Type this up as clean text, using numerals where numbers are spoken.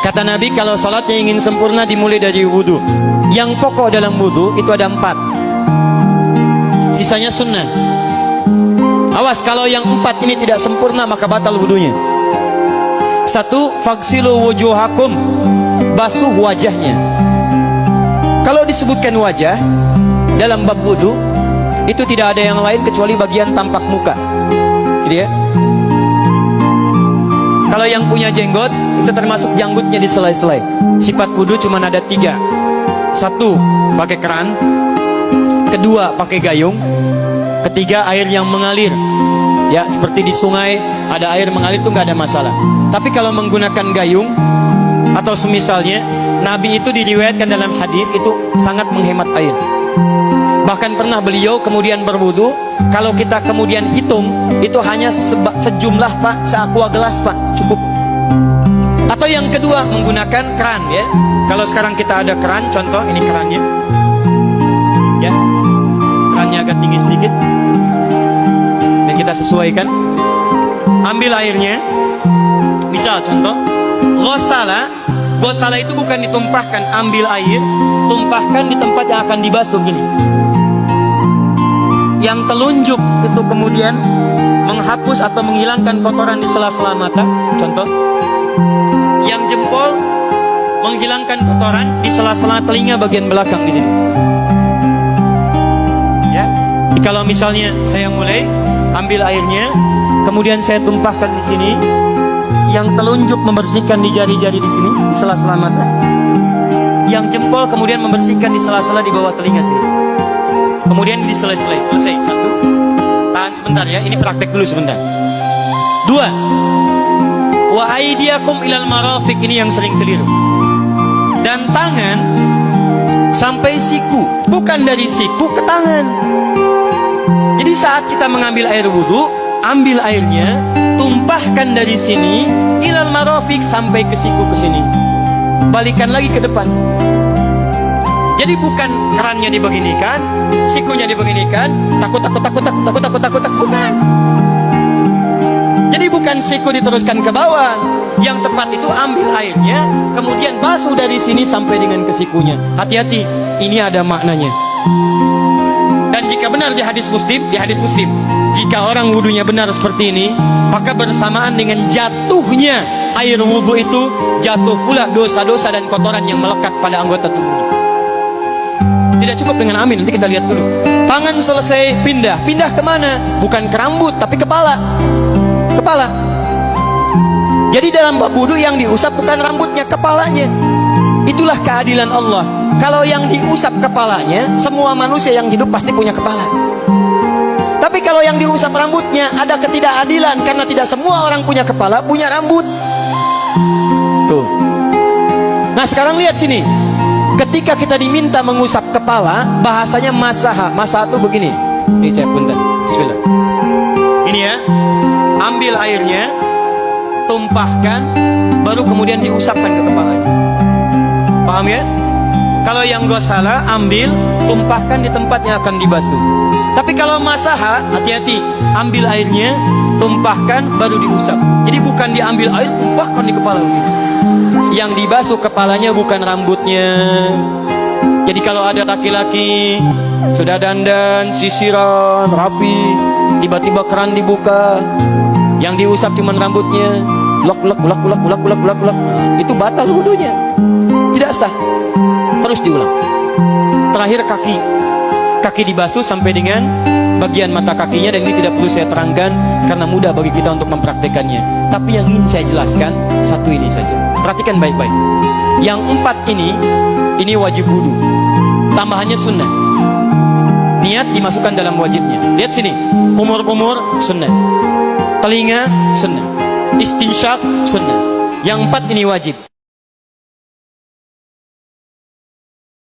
Kata Nabi, kalau sholatnya ingin sempurna dimulai dari wudhu. Yang pokok dalam wudhu itu ada 4, sisanya sunnah. Awas, kalau yang 4 ini tidak sempurna maka batal wudhunya. 1, faghsilu wujuhakum, basuh wajahnya. Kalau disebutkan wajah dalam bab wudhu, itu tidak ada yang lain kecuali bagian tampak muka, gitu ya. Kalau yang punya jenggot, itu termasuk janggutnya di selai-selai. Sifat wudhu cuma ada 3. 1, pakai keran. 2, pakai gayung. 3, air yang mengalir. Ya, seperti di sungai ada air mengalir itu nggak ada masalah. Tapi kalau menggunakan gayung atau semisalnya, Nabi itu diriwayatkan dalam hadis itu sangat menghemat air. Bahkan pernah beliau kemudian berwudu, kalau kita kemudian hitung, itu hanya sejumlah pak, seaqua gelas pak, cukup. Atau yang kedua, menggunakan keran ya. Kalau sekarang kita ada keran, contoh ini kerannya, ya, kerannya agak tinggi sedikit, dan kita sesuaikan. Ambil airnya, misal contoh, ghosala. Ghosala itu bukan ditumpahkan, ambil air, tumpahkan di tempat yang akan dibasuh gini. Yang telunjuk itu kemudian menghapus atau menghilangkan kotoran di sela-sela mata, contoh. Yang jempol menghilangkan kotoran di sela-sela telinga bagian belakang di sini. Ya. Kalau misalnya saya mulai ambil airnya, kemudian saya tumpahkan di sini. Yang telunjuk membersihkan di jari-jari di sini, di sela-sela mata. Yang jempol kemudian membersihkan di sela-sela di bawah telinga sini. Kemudian di selesai. 1. Tahan sebentar ya, ini praktek dulu sebentar. 2. Wa aidiakum ilal marafiq, ini yang sering keliru. Dan tangan sampai siku, bukan dari siku ke tangan. Jadi saat kita mengambil air wudhu, ambil airnya, tumpahkan dari sini ilal marafiq sampai ke siku ke sini. Balikan lagi ke depan. Jadi bukan kerannya dibeginikan, sikunya dibeginikan, takut, bukan. Jadi bukan siku diteruskan ke bawah. Yang tepat itu ambil airnya, kemudian basuh dari sini sampai dengan ke sikunya. Hati-hati, ini ada maknanya. Dan jika benar di hadis Muslim, jika orang wudunya benar seperti ini, maka bersamaan dengan jatuhnya air wudu itu, jatuh pula dosa-dosa dan kotoran yang melekat pada anggota tubuhnya. Tidak cukup dengan amin, nanti kita lihat dulu. Tangan selesai, pindah kemana? Bukan ke rambut, tapi kepala. Jadi dalam bab wudu yang diusap bukan rambutnya, kepalanya. Itulah keadilan Allah. Kalau yang diusap kepalanya, semua manusia yang hidup pasti punya kepala. Tapi kalau yang diusap rambutnya, ada ketidakadilan, karena tidak semua orang punya kepala, punya rambut. Tuh. Nah sekarang lihat sini. Ketika kita diminta mengusap kepala, bahasanya masaha. Masaha itu begini. Ini saya punten. Bismillah. Ini ya. Ambil airnya, tumpahkan, baru kemudian diusapkan ke kepalanya. Paham ya? Kalau yang ghosala, ambil, tumpahkan di tempat yang akan dibasuh. Tapi kalau masaha, hati-hati. Ambil airnya, tumpahkan, baru diusap. Jadi bukan diambil air, tumpahkan di kepala begitu. Yang dibasuh kepalanya bukan rambutnya. Jadi kalau ada laki-laki sudah dandan, sisiran, rapi, tiba-tiba keran dibuka, yang diusap cuma rambutnya, ulak, itu batal wudunya, tidak sah, harus diulang. Terakhir kaki dibasuh sampai dengan bagian mata kakinya, dan ini tidak perlu saya terangkan karena mudah bagi kita untuk mempraktekannya. Tapi yang ingin saya jelaskan satu ini saja. Perhatikan baik-baik. Yang 4 ini wajib wudu. Tambahannya sunnah. Niat dimasukkan dalam wajibnya. Lihat sini. Kumur-kumur sunnah. Telinga sunnah. Istinsyak sunnah. Yang 4 ini wajib.